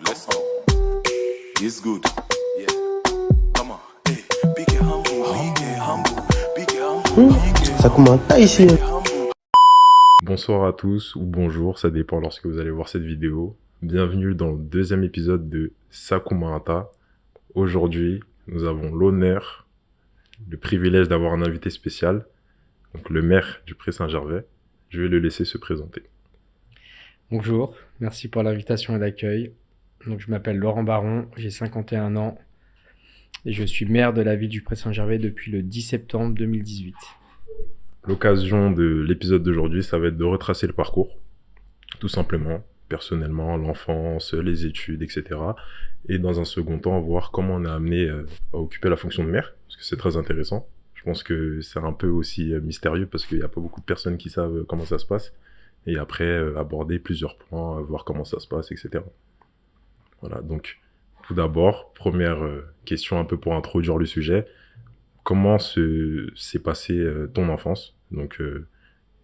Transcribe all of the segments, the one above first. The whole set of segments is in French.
let's go. It's good. Yeah. Come on. Hey, be get humble, be get humble, Ça commence à ici. Bonsoir à tous ou bonjour, ça dépend lorsque vous allez voir cette vidéo. Bienvenue dans le deuxième épisode de Sakumata. Aujourd'hui, nous avons l'honneur, le privilège d'avoir un invité spécial, donc le maire du Pré-Saint-Gervais. Je vais le laisser se présenter. Bonjour, merci pour l'invitation et l'accueil. Donc, je m'appelle Laurent Baron, j'ai 51 ans et je suis maire de la ville du Pré-Saint-Gervais depuis le 10 septembre 2018. L'occasion de l'épisode d'aujourd'hui, ça va être de retracer le parcours, tout simplement, personnellement, l'enfance, les études, etc. Et dans un second temps, voir comment on est amené à occuper la fonction de maire, parce que c'est très intéressant. Je pense que c'est un peu aussi mystérieux, parce qu'il n'y a pas beaucoup de personnes qui savent comment ça se passe. Et après, aborder plusieurs points, voir comment ça se passe, etc. Voilà, donc tout d'abord, première question un peu pour introduire le sujet. Comment s'est passée ton enfance? Donc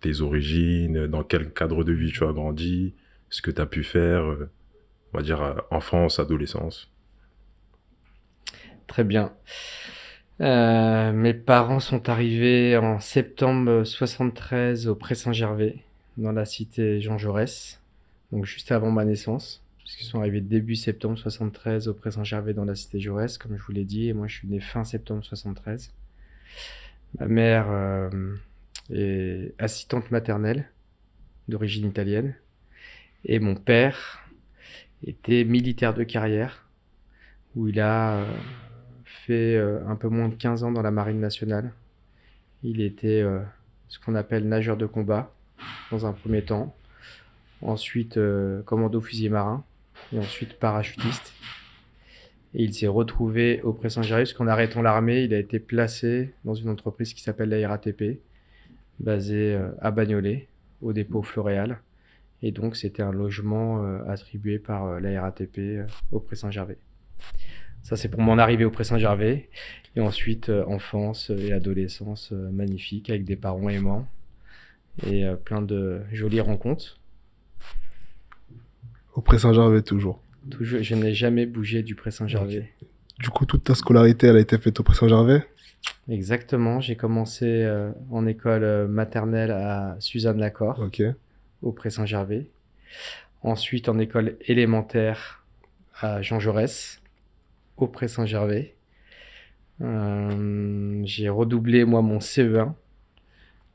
tes origines, dans quel cadre de vie tu as grandi, ce que tu as pu faire, on va dire enfance, adolescence. Très bien. Mes parents sont arrivés en septembre 73 au Pré-Saint-Gervais, dans la cité Jean Jaurès, donc juste avant ma naissance, puisqu'ils sont arrivés début septembre 73 au Pré-Saint-Gervais dans la cité Jaurès, comme je vous l'ai dit, et moi je suis né fin septembre 73. Ma mère est assistante maternelle d'origine italienne, et mon père était militaire de carrière, où il a fait un peu moins de 15 ans dans la marine nationale. Il était ce qu'on appelle nageur de combat dans un premier temps, ensuite commando fusilier marin et ensuite parachutiste. Et il s'est retrouvé au Pré-Saint-Gervais parce qu'en arrêtant l'armée, il a été placé dans une entreprise qui s'appelle la RATP, basée à Bagnolet, au dépôt Floréal. Et donc c'était un logement attribué par la RATP au Pré-Saint-Gervais. Ça, c'est pour mon arrivée au Pré-Saint-Gervais. Et ensuite, enfance et adolescence magnifique, avec des parents aimants et plein de jolies rencontres. Au Pré-Saint-Gervais, toujours. Toujours, je n'ai jamais bougé du Pré-Saint-Gervais. Okay. Du coup, toute ta scolarité, elle a été faite au Pré-Saint-Gervais? Exactement. J'ai commencé en école maternelle à Suzanne-Lacor, au Pré-Saint-Gervais. Ensuite, en école élémentaire à Jean Jaurès, au Pré-Saint-Gervais. J'ai redoublé, moi, mon CE1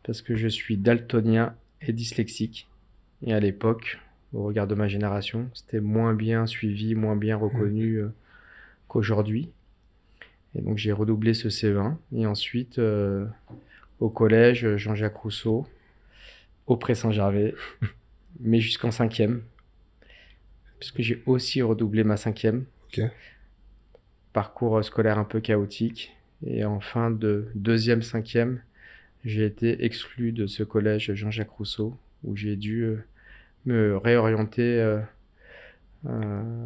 parce que je suis daltonien et dyslexique. Et à l'époque, au regard de ma génération, c'était moins bien suivi, moins bien reconnu qu'aujourd'hui. Et donc, j'ai redoublé ce CE1. Et ensuite, au collège, Jean-Jacques Rousseau, au Pré-Saint-Gervais, mais jusqu'en 5e. Parce que j'ai aussi redoublé ma 5e. Parcours scolaire un peu chaotique. Et en fin de 2e, 5e, j'ai été exclu de ce collège Jean-Jacques Rousseau, où j'ai dû me réorienter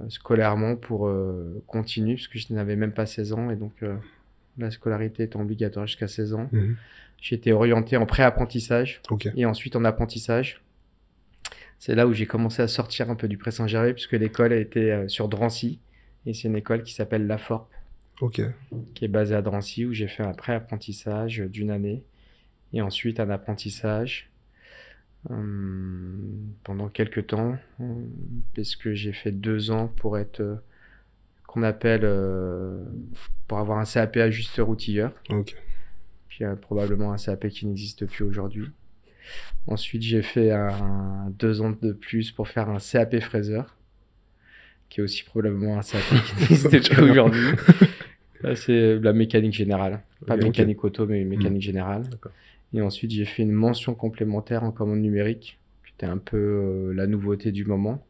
scolairement pour continuer, puisque je n'avais même pas 16 ans, et donc la scolarité étant obligatoire jusqu'à 16 ans. J'ai été orienté en pré-apprentissage, et ensuite en apprentissage. C'est là où j'ai commencé à sortir un peu du Pré-Saint-Gervais, puisque l'école était sur Drancy, et c'est une école qui s'appelle La Forp, qui est basée à Drancy, où j'ai fait un pré-apprentissage d'une année, et ensuite un apprentissage pendant quelques temps, parce que j'ai fait 2 ans pour être qu'on appelle pour avoir un CAP ajusteur outilleur, puis probablement un CAP qui n'existe plus aujourd'hui. Ensuite j'ai fait 2 ans de plus pour faire un CAP fraiseur, qui est aussi probablement un CAP qui n'existe plus aujourd'hui. C'est la mécanique générale, pas mécanique auto, mais mécanique générale. Et ensuite, j'ai fait une mention complémentaire en commande numérique, qui était un peu la nouveauté du moment,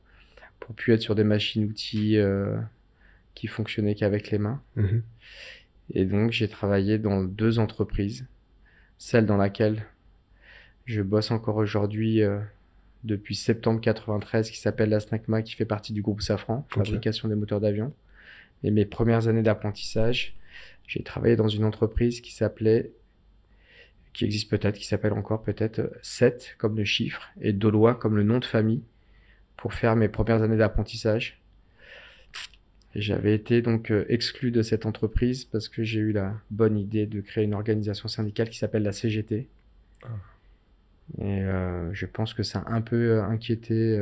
pour plus être sur des machines-outils qui fonctionnaient qu'avec les mains. Et donc, j'ai travaillé dans 2 entreprises, celle dans laquelle je bosse encore aujourd'hui depuis septembre 93, qui s'appelle la SNACMA, qui fait partie du groupe Safran, fabrication des moteurs d'avion. Et mes premières années d'apprentissage, j'ai travaillé dans une entreprise qui existe peut-être, qui s'appelle encore peut-être 7 comme le chiffre et Dolois comme le nom de famille, pour faire mes premières années d'apprentissage. Et j'avais été donc exclu de cette entreprise parce que j'ai eu la bonne idée de créer une organisation syndicale qui s'appelle la CGT. Et je pense que ça a un peu inquiété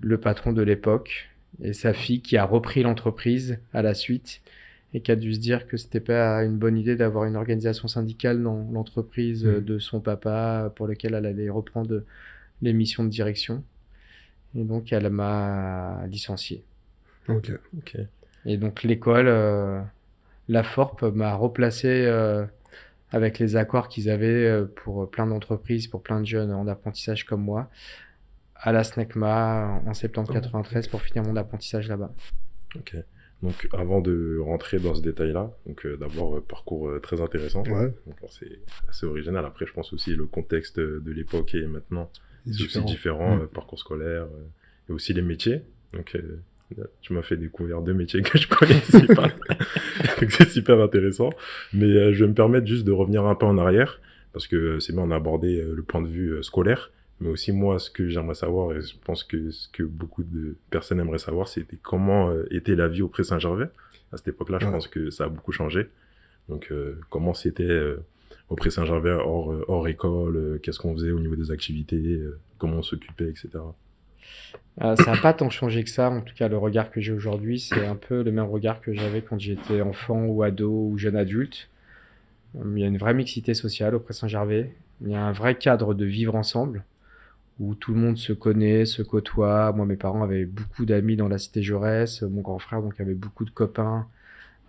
le patron de l'époque et sa fille qui a repris l'entreprise à la suite et qui a dû se dire que c'était pas une bonne idée d'avoir une organisation syndicale dans l'entreprise de son papa pour lequel elle allait reprendre les missions de direction. Et donc elle m'a licencié. Ok. Ok. Et donc l'école, la FORP m'a replacé avec les accords qu'ils avaient pour plein d'entreprises, pour plein de jeunes en apprentissage comme moi, à la SNECMA en septembre 93 pour finir mon apprentissage là-bas. Ok. Donc, avant de rentrer dans ce détail-là, donc d'abord, parcours très intéressant. Ouais. Donc, c'est assez original. Après, je pense aussi le contexte de l'époque et maintenant, c'est aussi différent. Parcours scolaire et aussi les métiers. Donc, tu m'as fait découvrir 2 métiers que je connaissais pas. Donc, c'est super intéressant. Mais je vais me permettre juste de revenir un peu en arrière parce que c'est bien, on a abordé le point de vue scolaire. Mais aussi, moi, ce que j'aimerais savoir, et je pense que ce que beaucoup de personnes aimeraient savoir, c'était comment était la vie au Pré-Saint-Gervais. À cette époque-là, je pense que ça a beaucoup changé. Donc, comment c'était au Pré-Saint-Gervais hors école, qu'est-ce qu'on faisait au niveau des activités, comment on s'occupait, etc. Ça n'a pas tant changé que ça. En tout cas, le regard que j'ai aujourd'hui, c'est un peu le même regard que j'avais quand j'étais enfant ou ado ou jeune adulte. Il y a une vraie mixité sociale au Pré-Saint-Gervais. Il y a un vrai cadre de vivre ensemble, où tout le monde se connaît, se côtoie. Moi, mes parents avaient beaucoup d'amis dans la cité Jaurès. Mon grand frère donc avait beaucoup de copains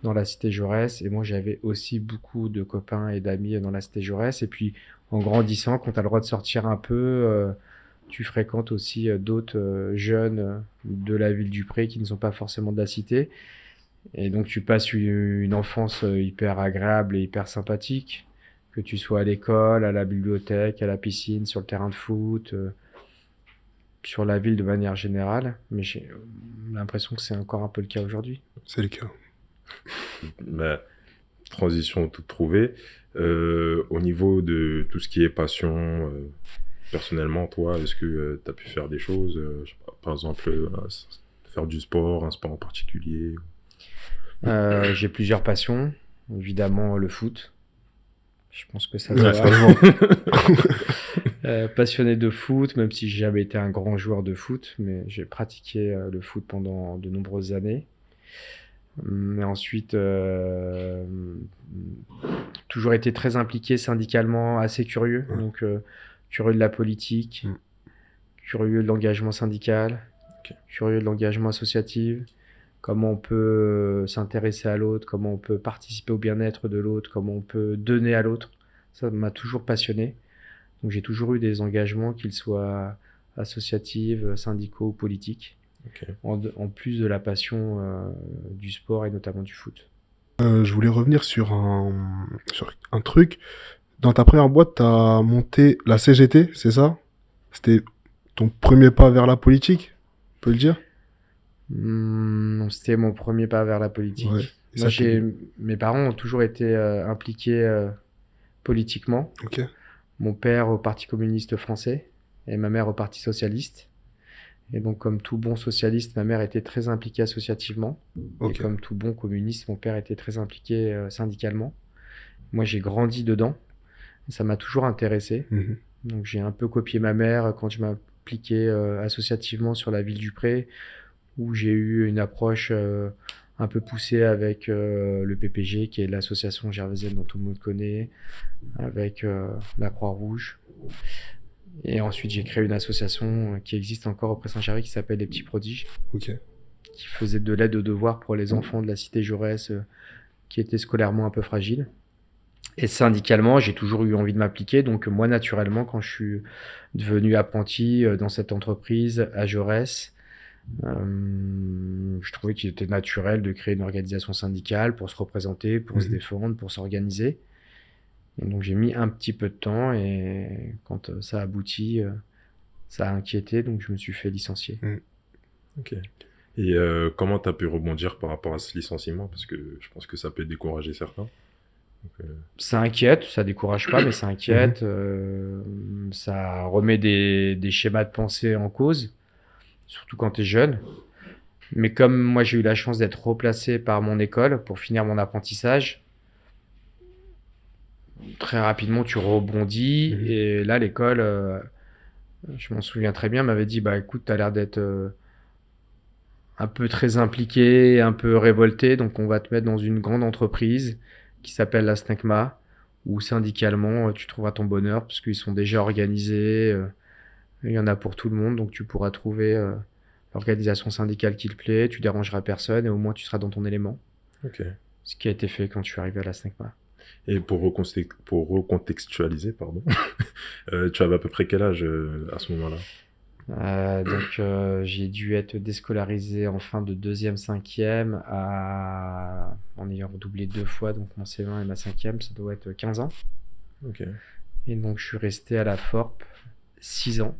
dans la cité Jaurès. Et moi, j'avais aussi beaucoup de copains et d'amis dans la cité Jaurès. Et puis, en grandissant, quand tu as le droit de sortir un peu, tu fréquentes aussi d'autres jeunes de la ville du Pré qui ne sont pas forcément de la cité. Et donc, tu passes une enfance hyper agréable et hyper sympathique. Que tu sois à l'école, à la bibliothèque, à la piscine, sur le terrain de foot, sur la ville de manière générale. Mais j'ai l'impression que c'est encore un peu le cas aujourd'hui. C'est le cas. Bah, transition toute trouvée. Au niveau de tout ce qui est passion, personnellement, toi, est-ce que tu as pu faire des choses, je sais pas, par exemple, faire du sport, un sport en particulier? J'ai plusieurs passions. Évidemment, le foot. Je pense que ça Ouais, va. ça se Passionné de foot, même si j'ai jamais été un grand joueur de foot, mais j'ai pratiqué le foot pendant de nombreuses années. Mais ensuite, toujours été très impliqué syndicalement, assez curieux, donc curieux de la politique, curieux de l'engagement syndical, curieux de l'engagement associatif, comment on peut s'intéresser à l'autre, comment on peut participer au bien-être de l'autre, comment on peut donner à l'autre. Ça m'a toujours passionné. Donc j'ai toujours eu des engagements, qu'ils soient associatifs, syndicaux ou politiques, en plus de la passion du sport et notamment du foot. Je voulais revenir sur un truc. Dans ta première boîte, tu as monté la CGT, c'est ça? C'était ton premier pas vers la politique, on peut le dire? Non, c'était mon premier pas vers la politique. Ouais. Et Moi, ça, mes parents ont toujours été impliqués politiquement. Ok. Mon père au Parti communiste français et ma mère au Parti socialiste. Et donc, comme tout bon socialiste, ma mère était très impliquée associativement. Ok. Et comme tout bon communiste, mon père était très impliqué syndicalement. Moi, j'ai grandi dedans. Ça m'a toujours intéressé. Mhm. Donc, j'ai un peu copié ma mère quand je m'impliquais associativement sur la ville du Pré, où j'ai eu une approche un peu poussée avec le PPG, qui est l'association gervaisienne dont tout le monde connaît, avec la Croix-Rouge. Et ensuite, j'ai créé une association qui existe encore au Pré-Saint-Gervais qui s'appelle Les Petits Prodiges, Ok. qui faisait de l'aide aux devoirs pour les enfants de la cité Jaurès qui étaient scolairement un peu fragiles. Et syndicalement, j'ai toujours eu envie de m'appliquer. Donc moi, naturellement, quand je suis devenu apprenti dans cette entreprise à Jaurès, je trouvais qu'il était naturel de créer une organisation syndicale pour se représenter, pour se défendre, pour s'organiser. Et donc j'ai mis un petit peu de temps et quand ça a abouti, ça a inquiété, donc je me suis fait licencier. Ok. Et comment tu as pu rebondir par rapport à ce licenciement? Parce que je pense que ça peut décourager certains. Donc, Ça inquiète, ça décourage pas, mais ça inquiète. Ça remet des schémas de pensée en cause, surtout quand tu es jeune. Mais comme moi, j'ai eu la chance d'être replacé par mon école pour finir mon apprentissage, très rapidement, tu rebondis. Mhm. Et là, l'école, je m'en souviens très bien, m'avait dit, bah écoute, t'as l'air d'être un peu très impliqué, un peu révolté, donc on va te mettre dans une grande entreprise qui s'appelle la SNECMA, où syndicalement, tu trouveras ton bonheur, parce qu'ils sont déjà organisés, il y en a pour tout le monde, donc tu pourras trouver l'organisation syndicale qui te plaît, tu dérangeras personne, et au moins tu seras dans ton élément. Ok. Ce qui a été fait quand je suis arrivé à la SNECMA. Et pour recontextualiser, pardon, tu avais à peu près quel âge à ce moment-là? Donc j'ai dû être déscolarisé en fin de deuxième, cinquième, en ayant redoublé 2 fois, donc mon CE1 et ma cinquième, ça doit être 15 ans. Ok. Et donc je suis resté à la FORP 6 ans,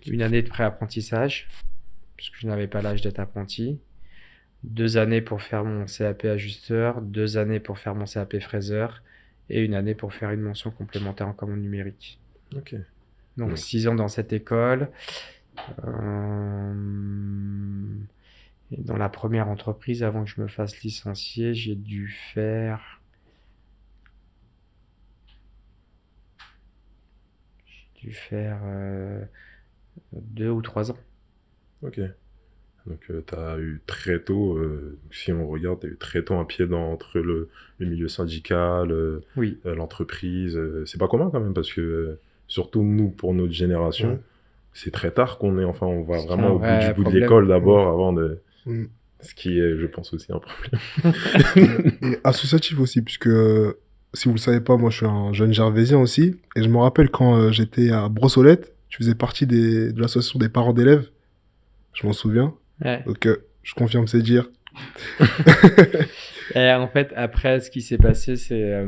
une année de pré-apprentissage, puisque je n'avais pas l'âge d'être apprenti, 2 années pour faire mon CAP ajusteur, 2 années pour faire mon CAP fraiseur, et une année pour faire une mention complémentaire en commande numérique. Ok. Donc Ouais. 6 ans dans cette école. Et dans la première entreprise, avant que je me fasse licencier, j'ai dû faire 2 ou 3 ans. Ok. Donc, tu as eu très tôt, si on regarde, tu as eu très tôt un pied entre le milieu syndical, Oui. l'entreprise. C'est pas commun quand même, parce que, surtout nous, pour notre génération, Ouais. c'est très tard qu'on est, enfin, on va C'est vraiment un au bout du vrai bout de problème. l'école d'abord, avant de. Mm. Ce qui est, je pense, aussi un problème. Et associatif aussi, puisque si vous le savez pas, moi je suis un jeune gervaisien aussi. Et je me rappelle quand j'étais à Brossolette, tu faisais partie de l'association des parents d'élèves. Je m'en souviens. Ouais. Donc je confirme, c'est dire. Et en fait, après, ce qui s'est passé, c'est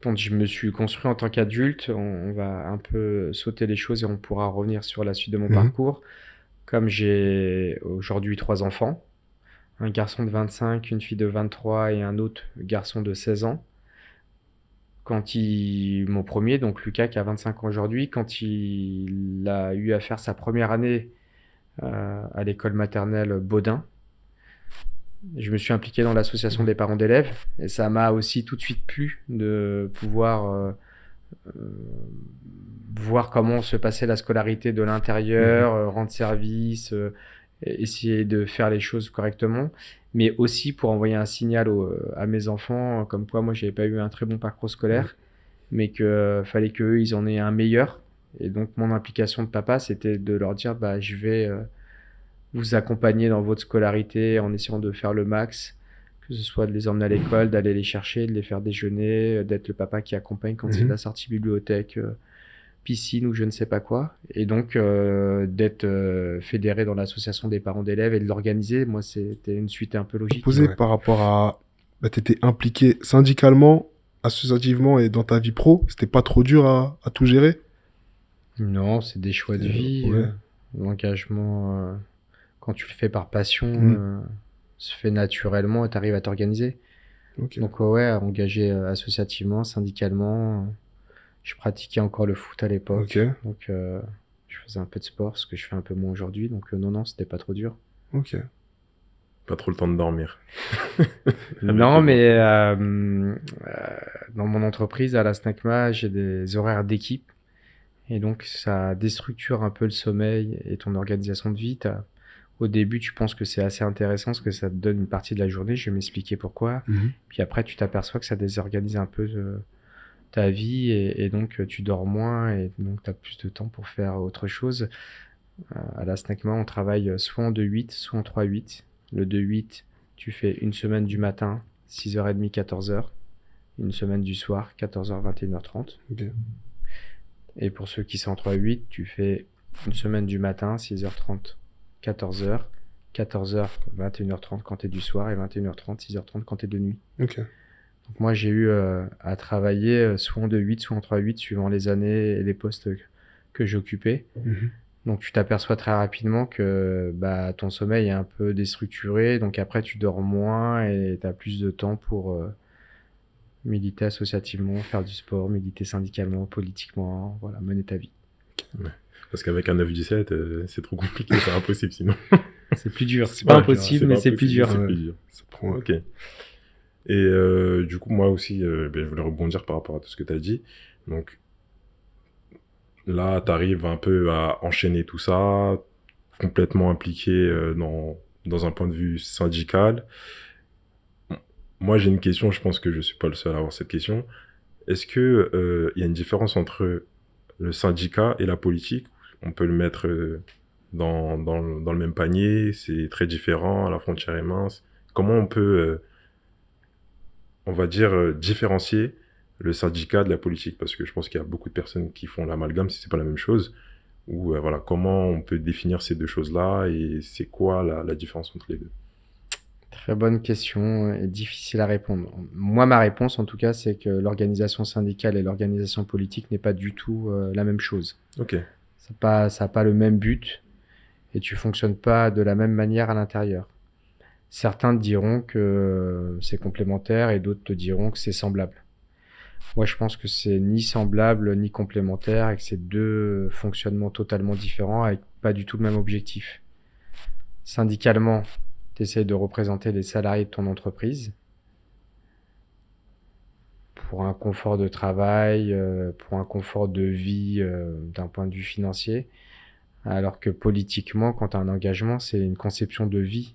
quand je me suis construit en tant qu'adulte, on va un peu sauter les choses et on pourra revenir sur la suite de mon Mhm. parcours. Comme j'ai aujourd'hui 3 enfants, un garçon de 25, une fille de 23 et un autre garçon de 16 ans. Mon premier, donc Lucas qui a 25 ans aujourd'hui, quand il a eu à faire sa première année à l'école maternelle Baudin, je me suis impliqué dans l'association des parents d'élèves et ça m'a aussi tout de suite plu de pouvoir voir comment se passait la scolarité de l'intérieur, rendre service, essayer de faire les choses correctement, mais aussi pour envoyer un signal à mes enfants, comme quoi moi j'avais pas eu un très bon parcours scolaire, mais que fallait qu'eux ils en aient un meilleur. Et donc mon implication de papa, c'était de leur dire bah je vais vous accompagner dans votre scolarité en essayant de faire le max, que ce soit de les emmener à l'école, d'aller les chercher, de les faire déjeuner, d'être le papa qui accompagne quand c'est de la sortie bibliothèque, piscine ou je ne sais pas quoi. Et donc d'être fédéré dans l'association des parents d'élèves et de l'organiser, moi c'était une suite un peu logique. Posé Ouais. par rapport à. Bah, t'étais impliqué syndicalement, associativement et dans ta vie pro. C'était pas trop dur à tout gérer. Non, c'est des choix de vie. Ouais. L'engagement, quand tu le fais par passion, se fait naturellement et tu arrives à t'organiser. Ok. Donc ouais, engagé associativement, syndicalement. Je pratiquais encore le foot à l'époque. Ok. Donc je faisais un peu de sport, ce que je fais un peu moins aujourd'hui. Donc non, c'était pas trop dur. Ok. Pas trop le temps de dormir. Non, les mais dans mon entreprise, à la SNECMA, j'ai des horaires d'équipe. Et donc, ça déstructure un peu le sommeil et ton organisation de vie. Au début, tu penses que c'est assez intéressant parce que ça te donne une partie de la journée. Je vais m'expliquer pourquoi. Puis après, tu t'aperçois que ça désorganise un peu ta vie et donc tu dors moins et donc tu as plus de temps pour faire autre chose. À la SNECMA, on travaille soit en 2-8, soit en 3-8. Le 2-8, tu fais une semaine du matin, 6h30, 14h. Une semaine du soir, 14h, 21h30. Ok. Et pour ceux qui sont en 3-8, tu fais une semaine du matin, 6h30, 14h. 14h, 21h30 quand t'es du soir et 21h30, 6h30 quand t'es de nuit. Ok. Donc moi, j'ai eu à travailler soit en 2-8, soit en 3-8, suivant les années et les postes que j'occupais. Donc tu t'aperçois très rapidement que bah, ton sommeil est un peu déstructuré, donc après tu dors moins et tu as plus de temps pour militer associativement, faire du sport, militer syndicalement, politiquement, voilà, mener ta vie. Parce qu'avec un 9-17, c'est trop compliqué, c'est impossible sinon. C'est plus dur. C'est pas Ouais, impossible, mais pas c'est plus impossible, dur. C'est Ouais. plus dur. Ça prend... Ok. Et du coup, moi aussi, je voulais rebondir par rapport à tout ce que tu as dit. Donc là, tu arrives un peu à enchaîner tout ça, complètement impliqué dans un point de vue syndical. Moi, j'ai une question, je pense que je suis pas le seul à avoir cette question. Est-ce que y a une différence entre le syndicat et la politique? On peut le mettre dans le même panier, c'est très différent, la frontière est mince. Comment on peut, on va dire, différencier le syndicat de la politique? Parce que je pense qu'il y a beaucoup de personnes qui font l'amalgame si c'est pas la même chose. Ou voilà, comment on peut définir ces deux choses-là et c'est quoi la différence entre les deux? Très bonne question et difficile à répondre. Moi, ma réponse, en tout cas, c'est que l'organisation syndicale et l'organisation politique n'est pas du tout la même chose. Ok, Ça n'a pas le même but et tu fonctionnes pas de la même manière à l'intérieur. Certains te diront que c'est complémentaire et d'autres te diront que c'est semblable. Moi, je pense que c'est ni semblable ni complémentaire et que c'est deux fonctionnements totalement différents avec pas du tout le même objectif. Syndicalement, tu essaies de représenter les salariés de ton entreprise pour un confort de travail, pour un confort de vie d'un point de vue financier, alors que politiquement, quand tu as un engagement, c'est une conception de vie.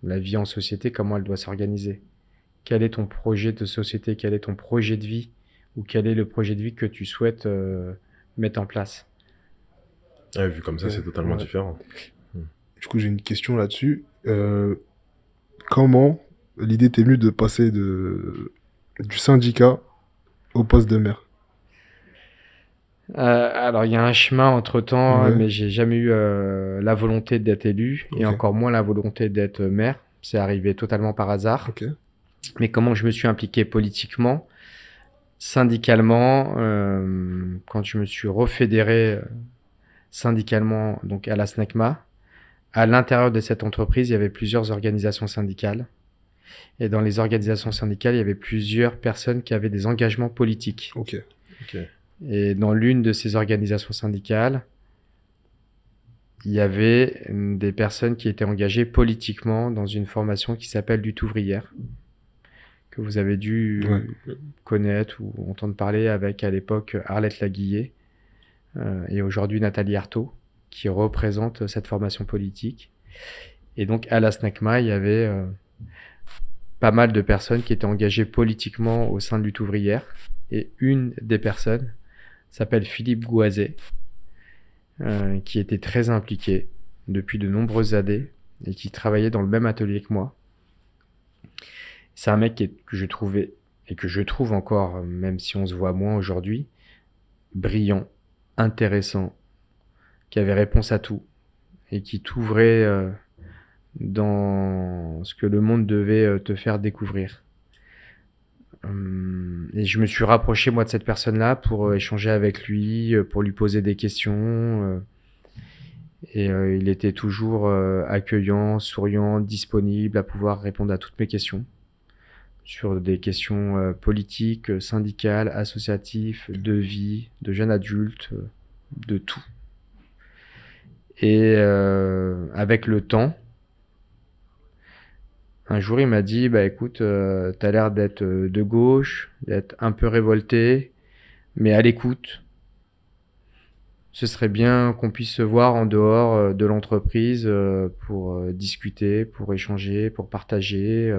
La vie en société, comment elle doit s'organiser. Quel est ton projet de société? Quel est ton projet de vie? Ou quel est le projet de vie que tu souhaites mettre en place? ouais, vu comme ça, Ok, c'est totalement ouais. différent. Du coup, j'ai une question là-dessus. Comment l'idée t'est venue de passer du syndicat au poste de maire? Alors, il y a un chemin entre-temps, Ouais. mais j'ai jamais eu la volonté d'être élu et Ok. encore moins la volonté d'être maire. C'est arrivé totalement par hasard. Ok. Mais comment je me suis impliqué politiquement, syndicalement, quand je me suis refédéré syndicalement donc à la SNECMA, à l'intérieur de cette entreprise, il y avait plusieurs organisations syndicales. Et dans les organisations syndicales, il y avait plusieurs personnes qui avaient des engagements politiques. Ok. Ok. Et dans l'une de ces organisations syndicales, il y avait des personnes qui étaient engagées politiquement dans une formation qui s'appelle Lutte ouvrière, que vous avez dû Ouais. connaître ou entendre parler avec à l'époque Arlette Laguillet et aujourd'hui Nathalie Arthaud, qui représente cette formation politique. Et donc à la SNECMA, il y avait pas mal de personnes qui étaient engagées politiquement au sein de Lutte ouvrière. Et une des personnes s'appelle Philippe Goazet, qui était très impliqué depuis de nombreuses années et qui travaillait dans le même atelier que moi. C'est un mec que je trouvais, et que je trouve encore, même si on se voit moins aujourd'hui, brillant, intéressant, qui avait réponse à tout et qui t'ouvrait dans ce que le monde devait te faire découvrir. Et je me suis rapproché moi de cette personne-là pour échanger avec lui, pour lui poser des questions. Et il était toujours accueillant, souriant, disponible à pouvoir répondre à toutes mes questions sur des questions politiques, syndicales, associatives, de vie, de jeunes adultes, de tout. Et avec le temps, un jour il m'a dit bah écoute, t'as l'air d'être de gauche, d'être un peu révolté, mais à l'écoute. Ce serait bien qu'on puisse se voir en dehors de l'entreprise pour discuter, pour échanger, pour partager.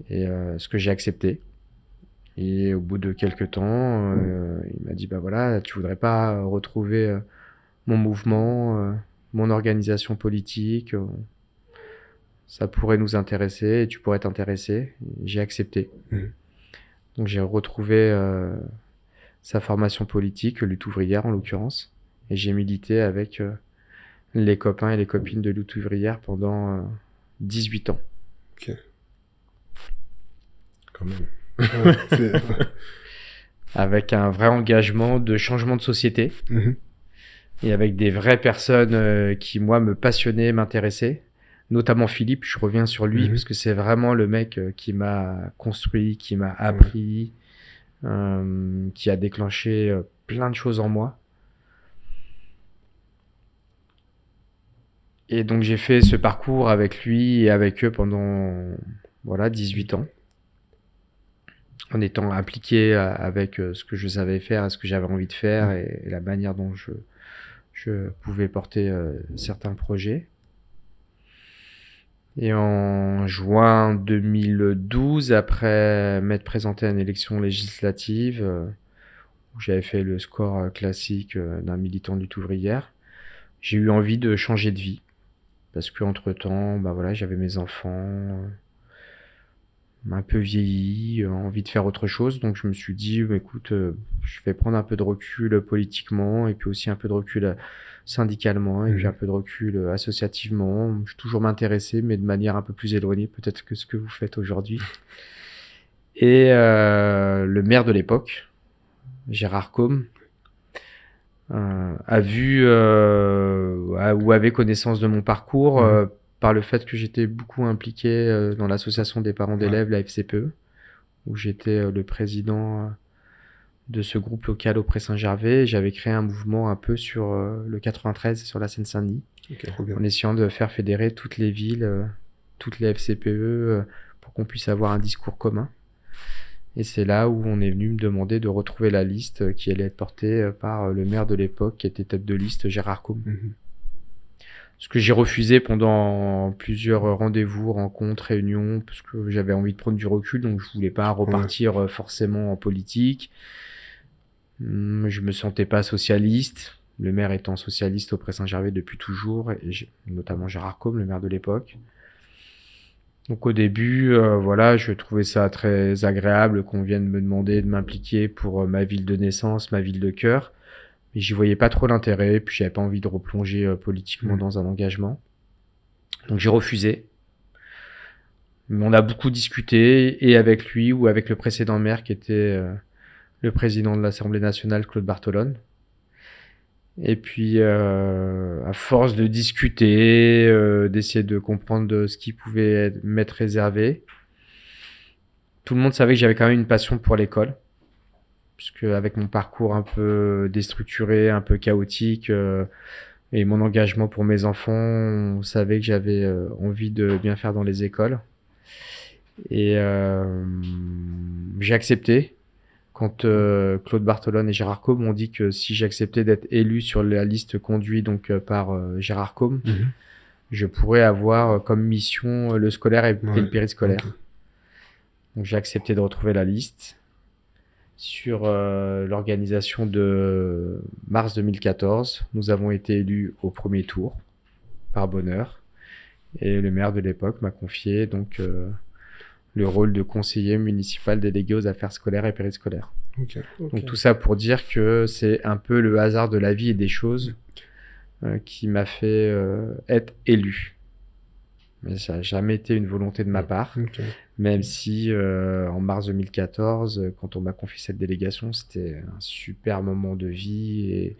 Et ce que j'ai accepté. Et au bout de quelques temps, il m'a dit bah voilà, tu voudrais pas retrouver mon mouvement, mon organisation politique, ça pourrait nous intéresser et tu pourrais t'intéresser. J'ai accepté. Donc j'ai retrouvé sa formation politique, Lutte ouvrière en l'occurrence, et j'ai milité avec les copains et les copines de Lutte ouvrière pendant 18 ans. Ok. Quand même. Ouais, c'est... Avec un vrai engagement de changement de société Mhm. et avec des vraies personnes qui, moi, me passionnaient, m'intéressaient. Notamment Philippe, je reviens sur lui parce que c'est vraiment le mec qui m'a construit, qui m'a appris, qui a déclenché plein de choses en moi. Et donc j'ai fait ce parcours avec lui et avec eux pendant 18 ans, en étant impliqué avec ce que je savais faire et ce que j'avais envie de faire et la manière dont je pouvais porter certains projets. Et en juin 2012, après m'être présenté à une élection législative, où j'avais fait le score classique d'un militant lutte ouvrière, j'ai eu envie de changer de vie. Parce qu'entre-temps, j'avais mes enfants, un peu vieilli, envie de faire autre chose. Donc je me suis dit, écoute, je vais prendre un peu de recul politiquement, et puis aussi un peu de recul syndicalement, et puis un peu de recul associativement. Je toujours m'intéresser, mais de manière un peu plus éloignée peut-être que ce que vous faites aujourd'hui. Et le maire de l'époque, Gérard Côme, a vu ou avait connaissance de mon parcours par le fait que j'étais beaucoup impliqué dans l'association des parents d'élèves, la FCPE, où j'étais le président de ce groupe local au Pré-Saint-Gervais. J'avais créé un mouvement un peu sur le 93, sur la Seine-Saint-Denis, en essayant de faire fédérer toutes les villes, toutes les FCPE, pour qu'on puisse avoir un discours commun. Et c'est là où on est venu me demander de retrouver la liste qui allait être portée par le maire de l'époque, qui était tête de liste, Gérard Côme. Ce que j'ai refusé pendant plusieurs rendez-vous, rencontres, réunions, parce que j'avais envie de prendre du recul, donc je voulais pas repartir forcément en politique. Je me sentais pas socialiste, le maire étant socialiste au Pré-Saint-Gervais depuis toujours, et notamment Gérard Côme, le maire de l'époque. Donc au début, je trouvais ça très agréable qu'on vienne me demander de m'impliquer pour ma ville de naissance, ma ville de cœur. Mais j'y voyais pas trop l'intérêt, puis j'avais pas envie de replonger politiquement dans un engagement. Donc j'ai refusé. Mais on a beaucoup discuté, et avec lui ou avec le précédent maire qui était le président de l'Assemblée nationale, Claude Bartolone. Et puis, à force de discuter, d'essayer de comprendre ce qui pouvait m'être réservé, tout le monde savait que j'avais quand même une passion pour l'école. Puisque avec mon parcours un peu déstructuré, un peu chaotique, et mon engagement pour mes enfants, on savait que j'avais envie de bien faire dans les écoles. Et j'ai accepté. Quand Claude Bartolone et Gérard Côme m'ont dit que si j'acceptais d'être élu sur la liste conduite donc par Gérard Côme, je pourrais avoir comme mission le scolaire et le périscolaire. Donc j'ai accepté de retrouver la liste. Sur l'organisation de mars 2014, nous avons été élus au premier tour, par bonheur. Et le maire de l'époque m'a confié donc le rôle de conseiller municipal délégué aux affaires scolaires et périscolaires. Donc tout ça pour dire que c'est un peu le hasard de la vie et des choses qui m'a fait être élu. Mais ça n'a jamais été une volonté de ma part, même si en mars 2014, quand on m'a confié cette délégation, c'était un super moment de vie, et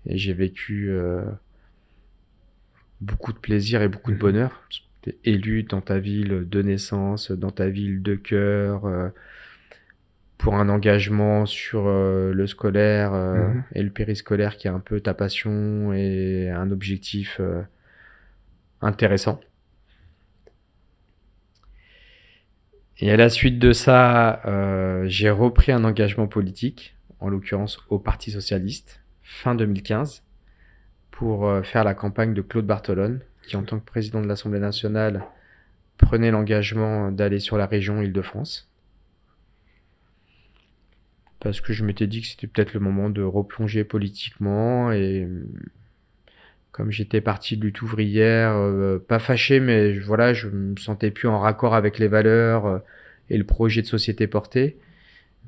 j'ai vécu beaucoup de plaisir et beaucoup de bonheur. Tu es élu dans ta ville de naissance, dans ta ville de cœur, pour un engagement sur le scolaire et le périscolaire qui est un peu ta passion et un objectif intéressant. Et à la suite de ça, j'ai repris un engagement politique, en l'occurrence au Parti Socialiste, fin 2015, pour faire la campagne de Claude Bartolone, qui en tant que président de l'Assemblée nationale prenait l'engagement d'aller sur la région Île-de-France. Parce que je m'étais dit que c'était peut-être le moment de replonger politiquement, et comme j'étais parti de lutte ouvrière, pas fâché, mais je me sentais plus en raccord avec les valeurs et le projet de société porté.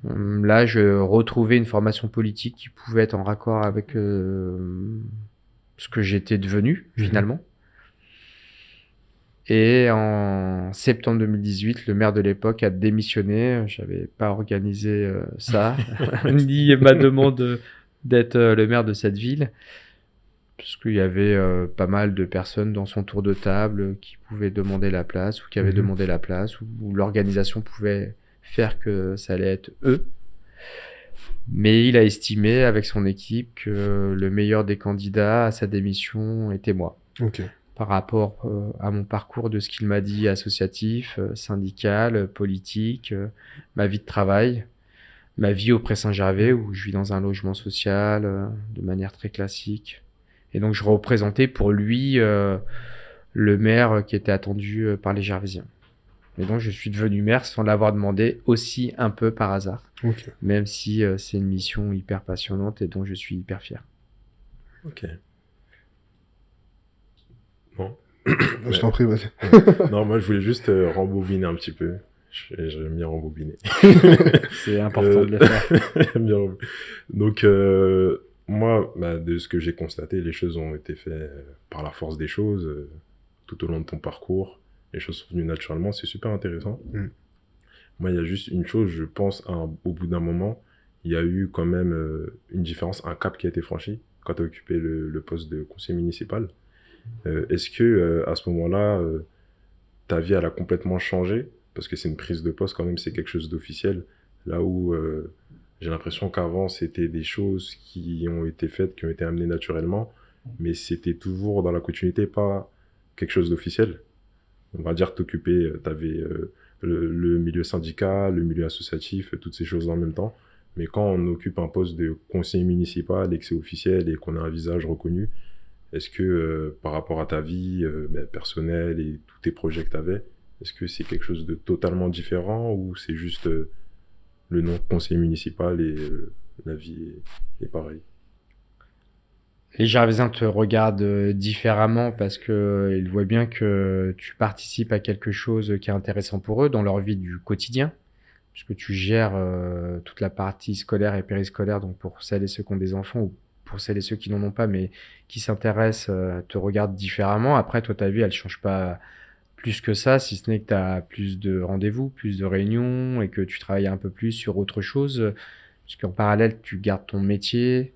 Là, je retrouvais une formation politique qui pouvait être en raccord avec ce que j'étais devenu, finalement. Et en septembre 2018, le maire de l'époque a démissionné. J'avais pas organisé ça, ni ma demande d'être le maire de cette ville. Parce qu'il y avait pas mal de personnes dans son tour de table qui pouvaient demander la place, ou qui avaient demandé la place, ou l'organisation pouvait faire que ça allait être eux. Mais il a estimé avec son équipe que le meilleur des candidats à sa démission était moi. par rapport à mon parcours de ce qu'il m'a dit associatif, syndical, politique, ma vie de travail, ma vie au Pré-Saint-Gervais où je vis dans un logement social de manière très classique. Et donc je représentais pour lui le maire qui était attendu par les Gervaisiens. Et donc je suis devenu maire sans l'avoir demandé, aussi un peu par hasard. Ok. Même si c'est une mission hyper passionnante et dont je suis hyper fier. Ok. Bon. Je t'en prie, vas-y. Non, moi, je voulais juste rembobiner un petit peu. J'aime bien rembobiner. C'est important de le faire. J'aime bien Donc, moi, de ce que j'ai constaté, les choses ont été faites par la force des choses tout au long de ton parcours. Les choses sont venues naturellement. C'est super intéressant. Moi, il y a juste une chose, je pense, au bout d'un moment, il y a eu quand même une différence, un cap qui a été franchi quand tu as occupé le poste de conseiller municipal. Est-ce que à ce moment-là, ta vie elle a complètement changé parce que c'est une prise de poste quand même, c'est quelque chose d'officiel. Là où j'ai l'impression qu'avant c'était des choses qui ont été faites, qui ont été amenées naturellement, mais c'était toujours dans la continuité, pas quelque chose d'officiel. On va dire que t'occupais, t'avais le milieu syndical, le milieu associatif, toutes ces choses en même temps. Mais quand on occupe un poste de conseiller municipal et que c'est officiel et qu'on a un visage reconnu, est-ce que par rapport à ta vie personnelle et tous tes projets que tu avais, est-ce que c'est quelque chose de totalement différent ou c'est juste le nom conseiller municipal et la vie est pareille? Les Gervaisiens te regardent différemment parce que ils voient bien que tu participes à quelque chose qui est intéressant pour eux dans leur vie du quotidien, puisque tu gères toute la partie scolaire et périscolaire, donc pour celles et ceux qui ont des enfants ou pour celles et ceux qui n'en ont pas, mais qui s'intéressent, te regardent différemment. Après, toi, ta vie, elle change pas plus que ça, si ce n'est que tu as plus de rendez-vous, plus de réunions et que tu travailles un peu plus sur autre chose, puisqu'en parallèle, tu gardes ton métier.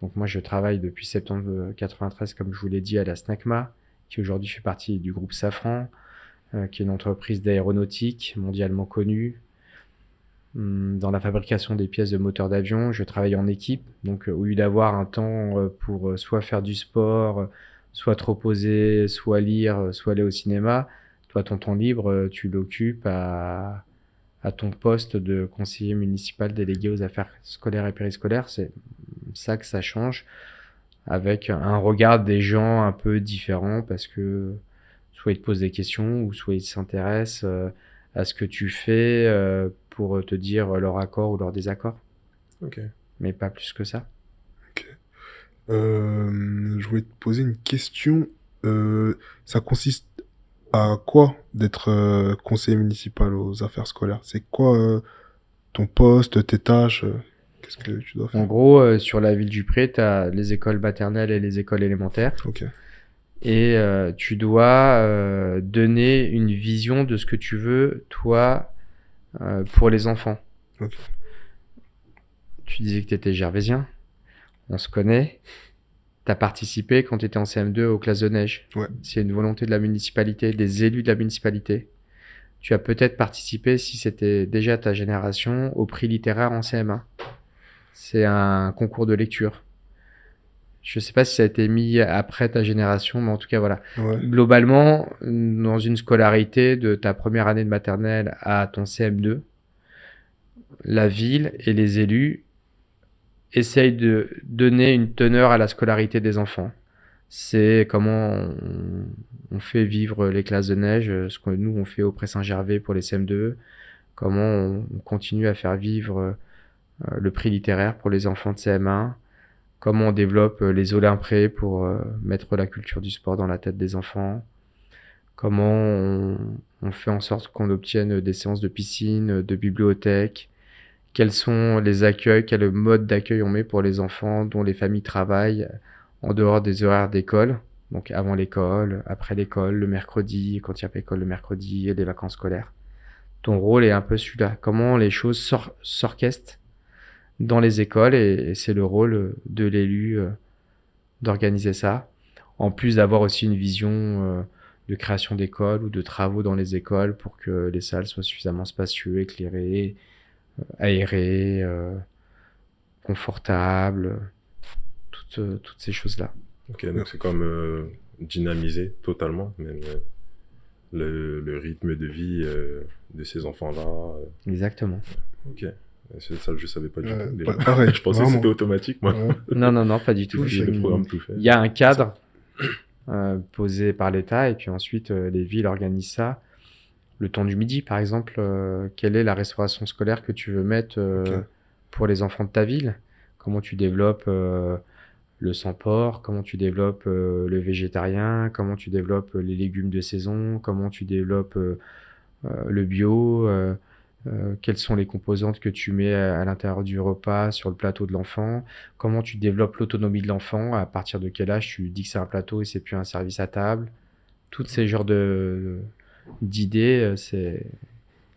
Donc moi, je travaille depuis septembre 93, comme je vous l'ai dit, à la SNACMA, qui aujourd'hui fait partie du groupe Safran, qui est une entreprise d'aéronautique mondialement connue. Dans la fabrication des pièces de moteurs d'avion, je travaille en équipe. Donc au lieu d'avoir un temps pour soit faire du sport, soit te reposer, soit lire, soit aller au cinéma, toi, ton temps libre, tu l'occupes à ton poste de conseiller municipal délégué aux affaires scolaires et périscolaires. C'est ça que ça change, avec un regard des gens un peu différent, parce que soit ils te posent des questions, ou soit ils s'intéressent à ce que tu fais pour te dire leur accord ou leur désaccord. Ok. Mais pas plus que ça. Je voulais te poser une question. Ça consiste à quoi d'être conseiller municipal aux affaires scolaires? C'est quoi ton poste, tes tâches? Qu'est-ce que tu dois En faire? gros, sur la ville du Pré, tu as les écoles maternelles et les écoles élémentaires. Ok. Et tu dois donner une vision de ce que tu veux, toi, pour les enfants. Ok. Tu disais que tu étais gervaisien. On se connaît. Tu as participé quand tu étais en CM2 aux classes de neige. Ouais. C'est une volonté de la municipalité, des élus de la municipalité. Tu as peut-être participé, si c'était déjà ta génération, au prix littéraire en CM1. C'est un concours de lecture. Je sais pas si ça a été mis après ta génération, mais en tout cas, voilà. Ouais. Globalement, dans une scolarité de ta première année de maternelle à ton CM2, la ville et les élus essayent de donner une teneur à la scolarité des enfants. C'est comment on fait vivre les classes de neige, ce que nous on fait au Pré-Saint-Gervais pour les CM2, comment on continue à faire vivre le prix littéraire pour les enfants de CM1, comment on développe les Olymprés pour mettre la culture du sport dans la tête des enfants, comment on fait en sorte qu'on obtienne des séances de piscine, de bibliothèque, quels sont les accueils, quel mode d'accueil on met pour les enfants dont les familles travaillent en dehors des horaires d'école, donc avant l'école, après l'école, le mercredi, quand il n'y a pas école le mercredi, et les vacances scolaires. Ton rôle est un peu celui-là, comment les choses s'orchestrent dans les écoles, et c'est le rôle de l'élu d'organiser ça, en plus d'avoir aussi une vision de création d'écoles ou de travaux dans les écoles pour que les salles soient suffisamment spacieuses, éclairées, aérées, confortables, toutes ces choses-là. Ok, donc c'est comme dynamiser totalement même le rythme de vie de ces enfants-là. Exactement. Ok, ça je savais pas du tout déjà. Pareil, Je pensais que vraiment. c'était automatique moi. Ouais. Non, pas du Tu tout. fais le programme tout fait. Il y a un cadre posé par l'État et puis ensuite les villes organisent ça. Le temps du midi, par exemple, quelle est la restauration scolaire que tu veux mettre Ok. pour les enfants de ta ville? Comment tu développes le sans-porc? Comment tu développes le végétarien? Comment tu développes les légumes de saison? Comment tu développes le bio? Quelles sont les composantes que tu mets à l'intérieur du repas sur le plateau de l'enfant? Comment tu développes l'autonomie de l'enfant? À partir de quel âge tu dis que c'est un plateau et c'est plus un service à table? Toutes ces genres d'idées, c'est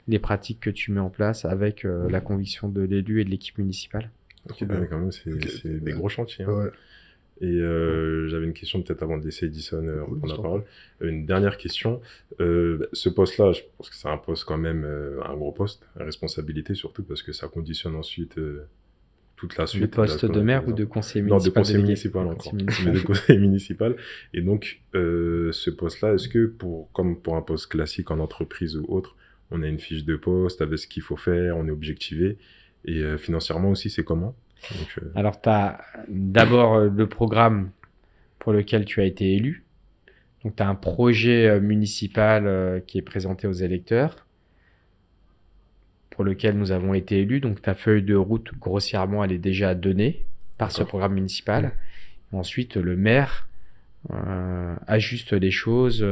les pratiques que tu mets en place avec la conviction de l'élu et de l'équipe municipale. Ok, ah, mais quand même, c'est Ok. des gros chantiers. Hein. Ouais. Et j'avais une question peut-être avant de laisser Edison reprendre la je t'en parole. Une dernière question. Ce poste-là, je pense que c'est un poste quand même, un gros poste, à responsabilité surtout parce que ça conditionne ensuite toute la suite. Le poste la de maire ou scolarité de des enfants. conseiller Non, de municipal conseiller délégué? municipal De encore. conseiller Mais municipal. de conseiller municipal. Et donc, ce poste-là, est-ce que comme pour un poste classique en entreprise ou autre, on a une fiche de poste avec ce qu'il faut faire, on est objectivé. Et financièrement aussi, c'est comment? Donc, Alors, tu as d'abord le programme pour lequel tu as été élu. Donc, tu as un projet municipal qui est présenté aux électeurs, pour lequel nous avons été élus. Donc, ta feuille de route, grossièrement, elle est déjà donnée par ce D'accord. programme municipal. Ensuite, le maire ajuste les choses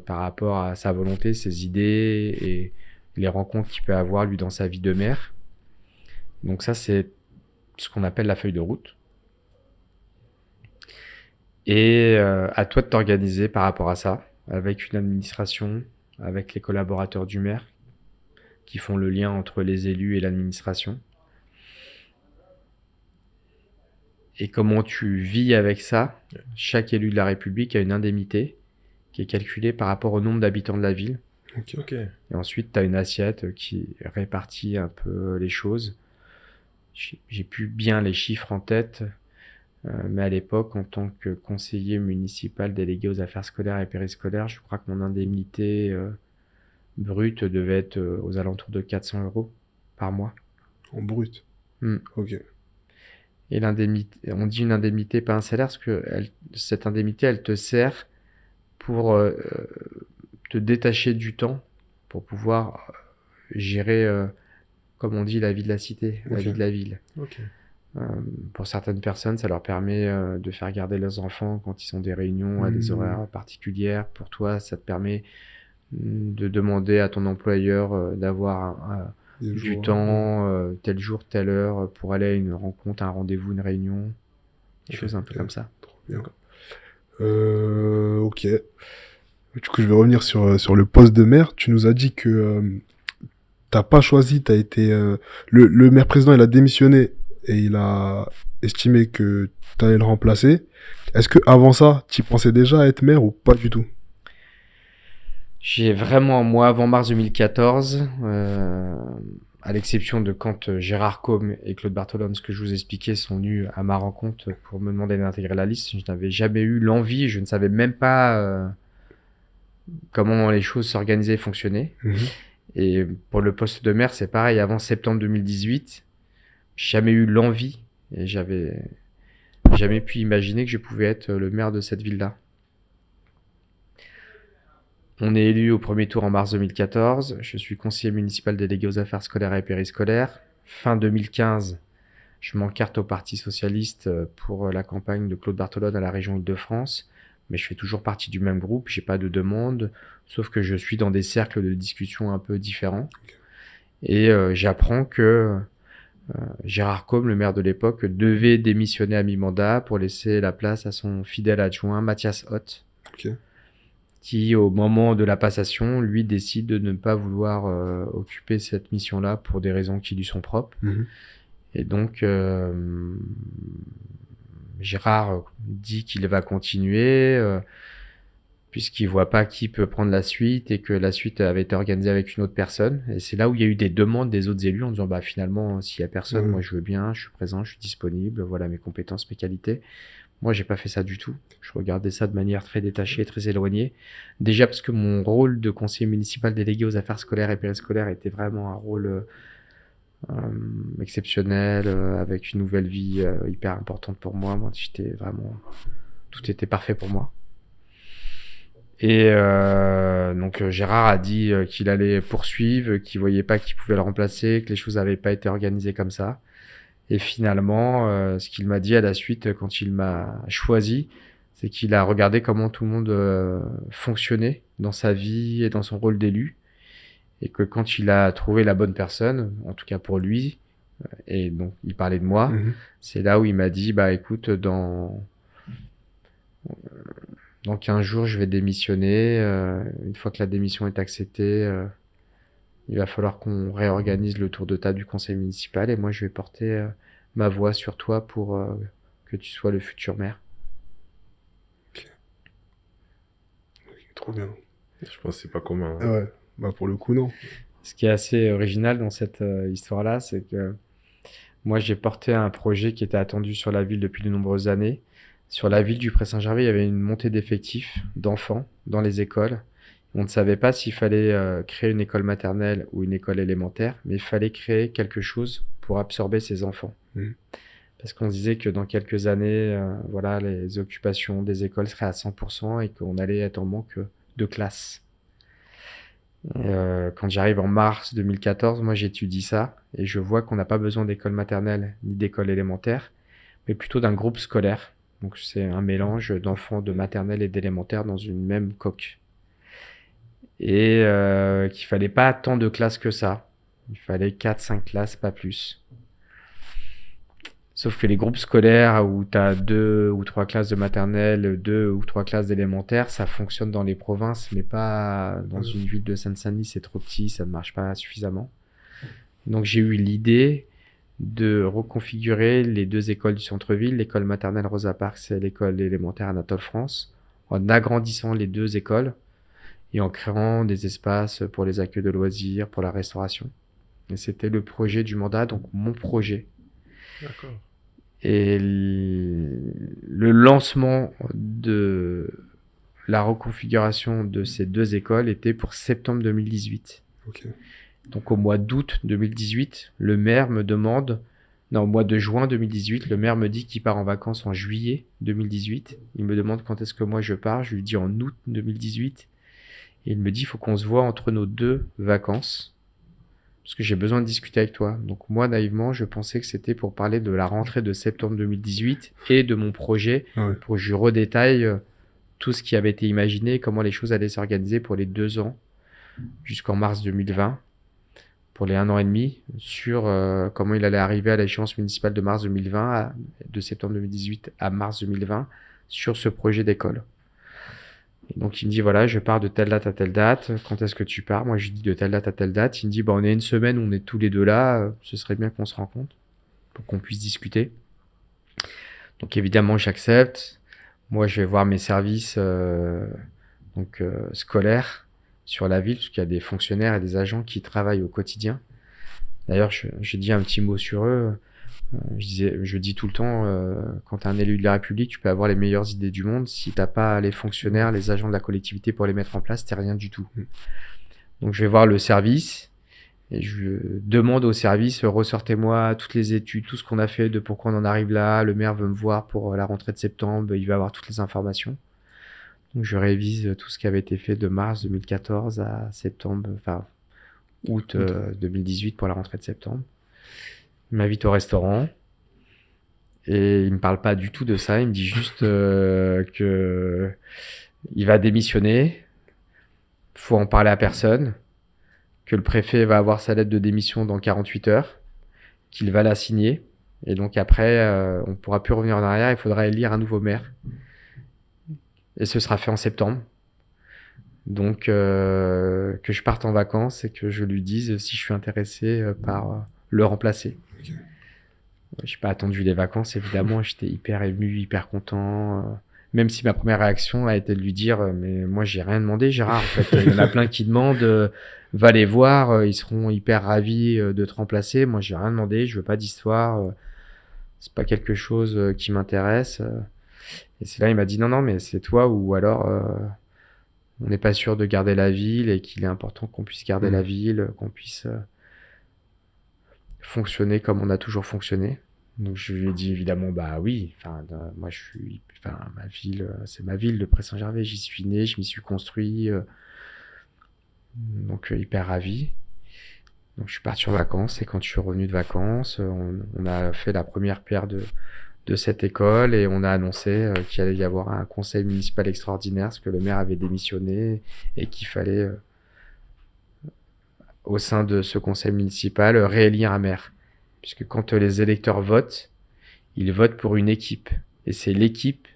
par rapport à sa volonté, ses idées et les rencontres qu'il peut avoir, lui, dans sa vie de maire. Donc ça, c'est ce qu'on appelle la feuille de route. Et à toi de t'organiser par rapport à ça, avec une administration, avec les collaborateurs du maire, qui font le lien entre les élus et l'administration. Et comment tu vis avec ça? Chaque élu de la République a une indemnité qui est calculée par rapport au nombre d'habitants de la ville. ok. Et ensuite, tu as une assiette qui répartit un peu les choses. J'ai plus bien les chiffres en tête, mais à l'époque, en tant que conseiller municipal délégué aux affaires scolaires et périscolaires, je crois que mon indemnité brute devait être aux alentours de 400 € par mois. En brut. Hmm. Ok. Et l'indemnité, on dit une indemnité, pas un salaire, parce que cette indemnité, elle te sert pour te détacher du temps, pour pouvoir gérer, comme on dit, la vie de la cité, la Ok. vie de la ville. Ok. Pour certaines personnes, ça leur permet de faire garder leurs enfants quand ils ont des réunions à des horaires particulières. Pour toi, ça te permet de demander à ton employeur d'avoir Des du jours, temps, tel jour, telle heure, pour aller à une rencontre, un rendez-vous, une réunion, des Ok, choses un peu ok. comme ça. Trop bien. Ok. Du coup, je vais revenir sur le poste de maire. Tu nous as dit que t'as pas choisi, t'as été... le maire président, il a démissionné et il a estimé que t'allais le remplacer. Est-ce que avant ça, tu pensais déjà à être maire ou pas du tout? J'ai vraiment, moi, avant mars 2014, à l'exception de quand Gérard Côme et Claude Bartholone, ce que je vous expliquais, sont venus à ma rencontre pour me demander d'intégrer la liste, je n'avais jamais eu l'envie, je ne savais même pas comment les choses s'organisaient et fonctionnaient. Et pour le poste de maire, c'est pareil, avant septembre 2018, j'ai jamais eu l'envie et j'avais jamais pu imaginer que je pouvais être le maire de cette ville-là. On est élu au premier tour en mars 2014. Je suis conseiller municipal délégué aux affaires scolaires et périscolaires. Fin 2015, je m'encarte au Parti socialiste pour la campagne de Claude Bartholone à la région Île-de-France. Mais je fais toujours partie du même groupe, j'ai pas de demande, sauf que je suis dans des cercles de discussion un peu différents. Et j'apprends que Gérard Côme, le maire de l'époque, devait démissionner à mi-mandat pour laisser la place à son fidèle adjoint Mathias Hott. Ok. Qui, au moment de la passation, lui décide de ne pas vouloir occuper cette mission-là pour des raisons qui lui sont propres. Et donc, Gérard dit qu'il va continuer, puisqu'il voit pas qui peut prendre la suite et que la suite avait été organisée avec une autre personne. Et c'est là où il y a eu des demandes des autres élus en disant, finalement, s'il y a personne, moi je veux bien, je suis présent, je suis disponible, voilà mes compétences, mes qualités. Moi, j'ai pas fait ça du tout. Je regardais ça de manière très détachée, très éloignée. Déjà parce que mon rôle de conseiller municipal délégué aux affaires scolaires et périscolaires était vraiment un rôle exceptionnel, avec une nouvelle vie hyper importante pour moi. Moi, j'étais vraiment... Tout était parfait pour moi. Et donc Gérard a dit qu'il allait poursuivre, qu'il voyait pas qu'il pouvait le remplacer, que les choses n'avaient pas été organisées comme ça. Et finalement, ce qu'il m'a dit à la suite, quand il m'a choisi, c'est qu'il a regardé comment tout le monde fonctionnait dans sa vie et dans son rôle d'élu. Et que quand il a trouvé la bonne personne, en tout cas pour lui, et donc il parlait de moi, c'est là où il m'a dit, bah écoute, dans 15 jours, je vais démissionner. Une fois que la démission est acceptée, il va falloir qu'on réorganise le tour de table du conseil municipal et moi, je vais porter ma voix sur toi pour que tu sois le futur maire. Trop bien. Je pense que c'est pas commun. Ah ouais, bah pour le coup, non. Ce qui est assez original dans cette histoire-là, c'est que moi, j'ai porté un projet qui était attendu sur la ville depuis de nombreuses années. Sur la ville du Pré-Saint-Gervais, il y avait une montée d'effectifs d'enfants dans les écoles. On ne savait pas s'il fallait créer une école maternelle ou une école élémentaire, mais il fallait créer quelque chose pour absorber ces enfants. Parce qu'on se disait que dans quelques années, voilà, les occupations des écoles seraient à 100% et qu'on allait être en manque de classes. Quand j'arrive en mars 2014, moi j'étudie ça et je vois qu'on n'a pas besoin d'école maternelle ni d'école élémentaire, mais plutôt d'un groupe scolaire. Donc c'est un mélange d'enfants de maternelle et d'élémentaire dans une même coque. Et qu'il fallait pas tant de classes que ça. Il fallait 4-5 classes, pas plus. Sauf que les groupes scolaires où tu as 2 ou 3 classes de maternelle, 2 ou 3 classes d'élémentaire, ça fonctionne dans les provinces, mais pas dans une ville de Seine-Saint-Denis, c'est trop petit, ça ne marche pas suffisamment. Donc j'ai eu l'idée de reconfigurer les 2 écoles du centre-ville, l'école maternelle Rosa Parks et l'école élémentaire Anatole France, en agrandissant les 2 écoles et en créant des espaces pour les accueils de loisirs, pour la restauration. Et c'était le projet du mandat, donc mon projet. D'accord. Et le lancement de la reconfiguration de ces 2 écoles était pour septembre 2018. Ok. Donc au mois d'août 2018, le maire me demande... Non, au mois de juin 2018, le maire me dit qu'il part en vacances en juillet 2018. Il me demande quand est-ce que moi je pars. Je lui dis en août 2018. Et il me dit, il faut qu'on se voit entre nos 2 vacances. Parce que j'ai besoin de discuter avec toi. Donc moi, naïvement, je pensais que c'était pour parler de la rentrée de septembre 2018 et de mon projet, pour que je redétaille tout ce qui avait été imaginé, comment les choses allaient s'organiser pour les 2 ans, jusqu'en mars 2020, pour les 1 an et demi, sur comment il allait arriver à l'échéance municipale de mars 2020, de septembre 2018 à mars 2020, sur ce projet d'école. Et donc il me dit voilà, je pars de telle date à telle date, quand est-ce que tu pars? Moi je lui dis de telle date à telle date. Il me dit bah on est une semaine où on est tous les 2 là, ce serait bien qu'on se rencontre pour qu'on puisse discuter. Donc évidemment j'accepte. Moi je vais voir mes services scolaires sur la ville, parce qu'il y a des fonctionnaires et des agents qui travaillent au quotidien. D'ailleurs j'ai dit un petit mot sur eux. Je dis tout le temps, quand tu es un élu de la République, tu peux avoir les meilleures idées du monde. Si t'as pas les fonctionnaires, les agents de la collectivité pour les mettre en place, t'es rien du tout. Donc je vais voir le service et je demande au service, ressortez-moi toutes les études, tout ce qu'on a fait, de pourquoi on en arrive là. Le maire veut me voir pour la rentrée de septembre, il va avoir toutes les informations. Donc je révise tout ce qui avait été fait de mars 2014 à septembre, enfin août 2018 pour la rentrée de septembre. Il m'invite au restaurant et il me parle pas du tout de ça. Il me dit juste que il va démissionner, faut en parler à personne, que le préfet va avoir sa lettre de démission dans 48 heures, qu'il va la signer et donc après on pourra plus revenir en arrière, il faudra élire un nouveau maire et ce sera fait en septembre. Donc que je parte en vacances et que je lui dise si je suis intéressé par le remplacer. Okay. J'ai pas attendu les vacances, évidemment, j'étais hyper ému, hyper content. Même si ma première réaction a été de lui dire mais moi j'ai rien demandé Gérard, en fait il y en a plein qui demandent, va les voir, ils seront hyper ravis de te remplacer. Moi j'ai rien demandé, je veux pas d'histoire, c'est pas quelque chose qui m'intéresse. Et c'est là, il m'a dit, non, mais c'est toi ou alors on n'est pas sûr de garder la ville et qu'il est important qu'on puisse garder la ville, qu'on puisse fonctionner comme on a toujours fonctionné. Donc je lui ai dit évidemment, bah oui, moi ma ville, c'est ma ville de Pré-Saint-Gervais, j'y suis né, je m'y suis construit, donc hyper ravi. Donc je suis parti en vacances et quand je suis revenu de vacances, on a fait la première pierre de cette école et on a annoncé qu'il allait y avoir un conseil municipal extraordinaire parce que le maire avait démissionné et qu'il fallait au sein de ce conseil municipal réélire un maire. Puisque quand les électeurs votent, ils votent pour une équipe et c'est l'équipe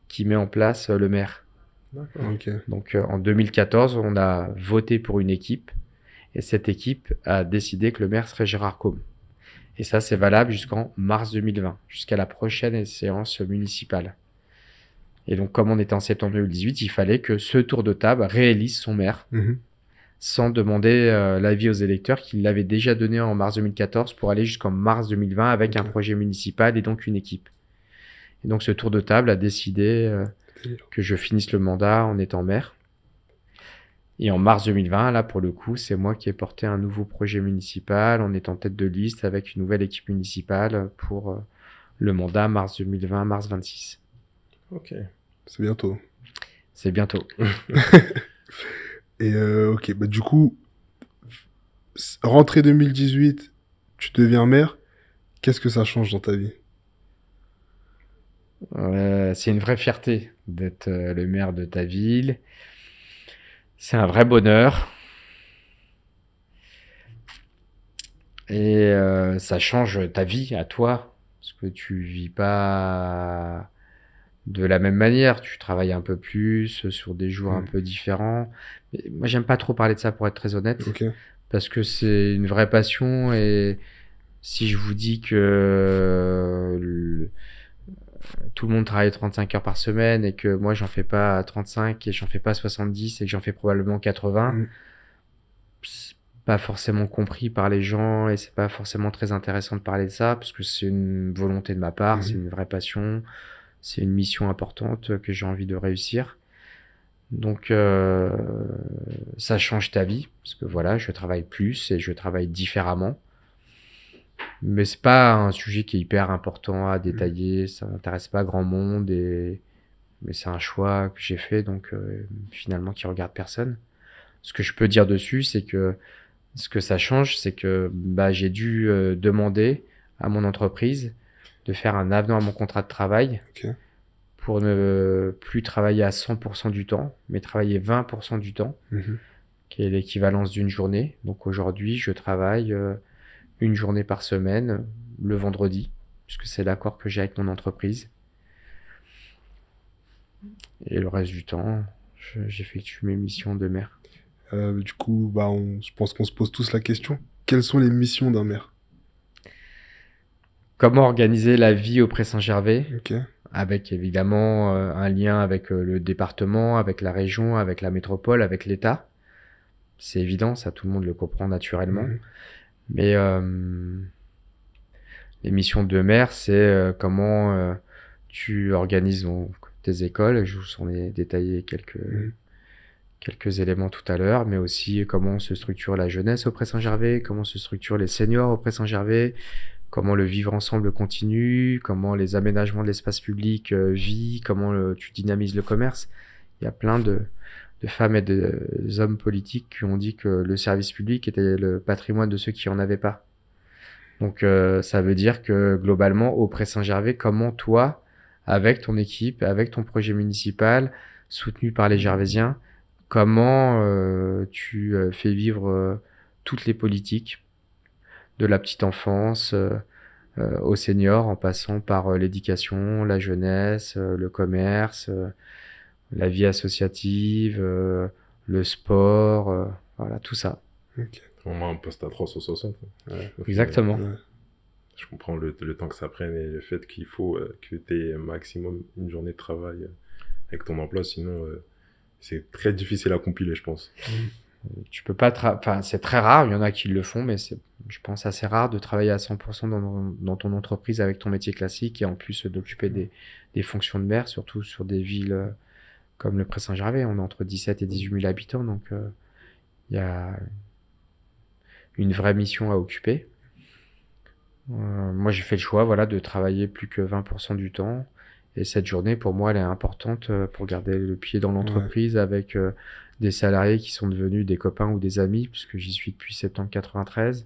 qui met en place le maire. D'accord. Ok. Donc en 2014, on a voté pour une équipe et cette équipe a décidé que le maire serait Gérard Côme. Et ça, c'est valable jusqu'en mars 2020, jusqu'à la prochaine séance municipale. Et donc, comme on était en septembre 2018, il fallait que ce tour de table réélise son maire, sans demander l'avis aux électeurs qui l'avaient déjà donné en mars 2014 pour aller jusqu'en mars 2020 avec un projet municipal et donc une équipe. Et donc, ce tour de table a décidé que je finisse le mandat en étant maire. Et en mars 2020, là, pour le coup, c'est moi qui ai porté un nouveau projet municipal. On est en tête de liste avec une nouvelle équipe municipale pour le mandat mars 2020, mars 26. Ok. C'est bientôt. C'est bientôt. Et ok, bah du coup, rentrée 2018, tu deviens maire. Qu'est-ce que ça change dans ta vie? C'est une vraie fierté d'être le maire de ta ville. C'est un vrai bonheur. Et ça change ta vie à toi. Parce que tu vis pas de la même manière. Tu travailles un peu plus, sur des jours un peu différents. Mais moi, j'aime pas trop parler de ça pour être très honnête. Ok. Parce que c'est une vraie passion. Et si je vous dis que tout le monde travaille 35 heures par semaine et que moi j'en fais pas 35 et j'en fais pas 70 et que j'en fais probablement 80, c'est pas forcément compris par les gens et c'est pas forcément très intéressant de parler de ça parce que c'est une volonté de ma part, c'est une vraie passion, c'est une mission importante que j'ai envie de réussir. Donc ça change ta vie parce que voilà, je travaille plus et je travaille différemment. Mais c'est pas un sujet qui est hyper important à détailler, ça n'intéresse pas grand monde mais c'est un choix que j'ai fait donc finalement qui regarde personne. Ce que je peux dire dessus, c'est que ce que ça change, c'est que j'ai dû demander à mon entreprise de faire un avenant à mon contrat de travail pour ne plus travailler à 100% du temps, mais travailler 20% du temps, qui est l'équivalence d'une journée. Donc aujourd'hui, je travaille une journée par semaine, le vendredi, puisque c'est l'accord que j'ai avec mon entreprise. Et le reste du temps, j'effectue mes missions de maire. Du coup, je pense qu'on se pose tous la question. Quelles sont les missions d'un maire? Comment organiser la vie au Pré-Saint-Gervais, Ok. avec évidemment un lien avec le département, avec la région, avec la métropole, avec l'État. C'est évident, ça tout le monde le comprend naturellement. Mais les missions de maire, c'est comment tu organises donc tes écoles. Je vous en ai détaillé quelques éléments tout à l'heure, mais aussi comment se structure la jeunesse au Pré-Saint-Gervais, comment se structurent les seniors au Pré-Saint-Gervais, comment le vivre ensemble continue, comment les aménagements de l'espace public vivent, comment tu dynamises le commerce. Il y a plein de femmes et des hommes politiques qui ont dit que le service public était le patrimoine de ceux qui en avaient pas. Donc ça veut dire que globalement, au Pré-Saint-Gervais, comment toi, avec ton équipe, avec ton projet municipal, soutenu par les Gervaisiens, comment tu fais vivre toutes les politiques, de la petite enfance aux seniors, en passant par l'éducation, la jeunesse, le commerce, la vie associative, le sport, voilà, tout ça. Vraiment un poste à 360. Exactement. Je comprends le temps que ça prenne et le fait qu'il faut que tu aies maximum une journée de travail avec ton emploi, sinon c'est très difficile à compiler, je pense. Tu peux pas enfin, c'est très rare, il y en a qui le font, mais c'est, je pense, assez rare de travailler à 100% dans ton entreprise avec ton métier classique et en plus d'occuper des fonctions de maire, surtout sur des villes comme le Pré-Saint-Gervais. On est entre 17 et 18 000 habitants, donc il y a une vraie mission à occuper. Moi, j'ai fait le choix, voilà, de travailler plus que 20% du temps. Et cette journée, pour moi, elle est importante pour garder le pied dans l'entreprise avec des salariés qui sont devenus des copains ou des amis, puisque j'y suis depuis septembre 93,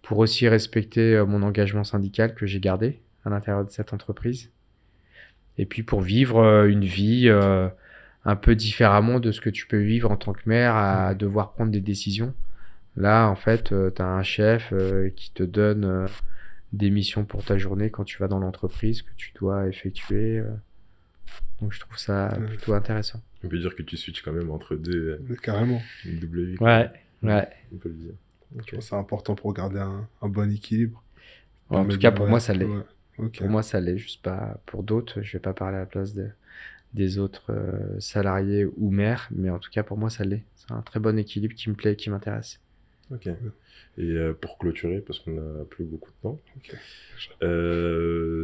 pour aussi respecter mon engagement syndical que j'ai gardé à l'intérieur de cette entreprise. Et puis pour vivre une vie un peu différemment de ce que tu peux vivre en tant que maire, à devoir prendre des décisions. Là, en fait, tu as un chef qui te donne des missions pour ta journée quand tu vas dans l'entreprise que tu dois effectuer. Donc je trouve ça plutôt intéressant. On peut dire que tu switches quand même entre deux. Carrément. Une double vie. Ouais. On peut le dire. Je pense que c'est important pour garder un bon équilibre. En tout cas, pour moi, ça l'est. Ouais. Ok. Pour moi, ça l'est. Juste pas pour d'autres. Je vais pas parler à la place des autres salariés ou maires, mais en tout cas, pour moi, ça l'est. C'est un très bon équilibre qui me plaît et qui m'intéresse. Ok. Et pour clôturer, parce qu'on n'a plus beaucoup de temps,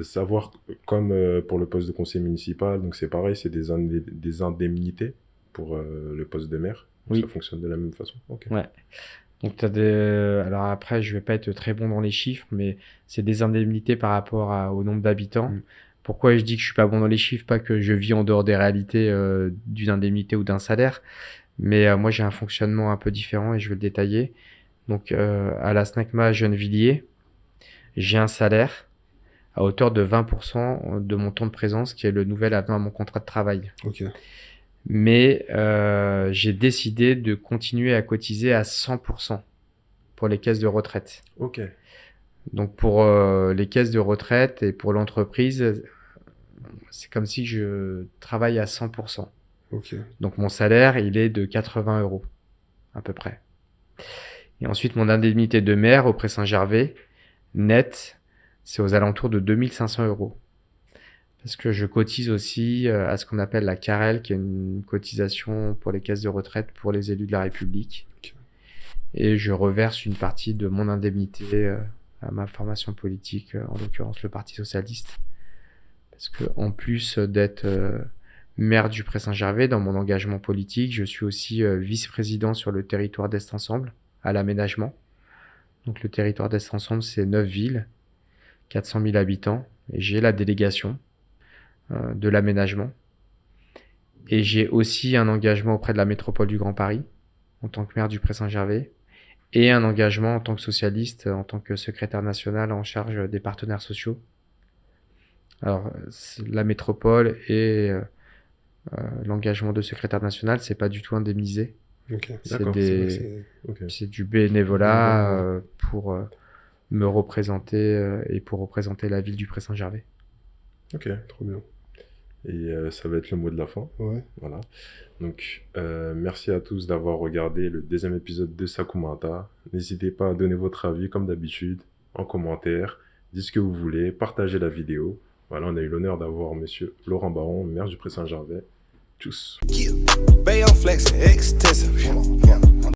savoir, comme pour le poste de conseiller municipal, donc c'est pareil, c'est des indemnités pour le poste de maire. Oui. Ça fonctionne de la même façon. Okay. Ouais. Donc t'as alors après, je vais pas être très bon dans les chiffres, mais c'est des indemnités par rapport au nombre d'habitants. Pourquoi je dis que je suis pas bon dans les chiffres? Pas que je vis en dehors des réalités d'une indemnité ou d'un salaire, mais moi j'ai un fonctionnement un peu différent et je vais le détailler. Donc à la SNACMA Gennevilliers, j'ai un salaire à hauteur de 20% de mon temps de présence, qui est le nouvel avenant à mon contrat de travail. Ok. Mais j'ai décidé de continuer à cotiser à 100% pour les caisses de retraite. Ok. Donc pour les caisses de retraite et pour l'entreprise, c'est comme si je travaille à 100%. Ok. Donc mon salaire, il est de 80 € à peu près. Et ensuite, mon indemnité de maire au Pré-Saint-Gervais, net, c'est aux alentours de 2500 €. Parce que je cotise aussi à ce qu'on appelle la CAREL, qui est une cotisation pour les caisses de retraite pour les élus de la République. Okay. Et je reverse une partie de mon indemnité à ma formation politique, en l'occurrence le Parti Socialiste. Parce que en plus d'être maire du Pré-Saint-Gervais, dans mon engagement politique, je suis aussi vice-président sur le territoire d'Est Ensemble, à l'aménagement. Donc le territoire d'Est Ensemble, c'est 9 villes, 400 000 habitants, et j'ai la délégation de l'aménagement. Et j'ai aussi un engagement auprès de la métropole du Grand Paris, en tant que maire du Pré-Saint-Gervais, et un engagement en tant que socialiste, en tant que secrétaire national en charge des partenaires sociaux. Alors, la métropole et l'engagement de secrétaire national, c'est pas du tout indemnisé. Ok. C'est du bénévolat pour me représenter et pour représenter la ville du Pré-Saint-Gervais. Ok. Trop bien. Et ça va être le mot de la fin. Ouais. Voilà. Donc, merci à tous d'avoir regardé le deuxième épisode de Sakumata. N'hésitez pas à donner votre avis, comme d'habitude, en commentaire. Dites ce que vous voulez, partagez la vidéo. Voilà, on a eu l'honneur d'avoir monsieur Laurent Baron, maire du Pré-Saint-Gervais. Tchuss. Yeah. Bay on flexing, extensive.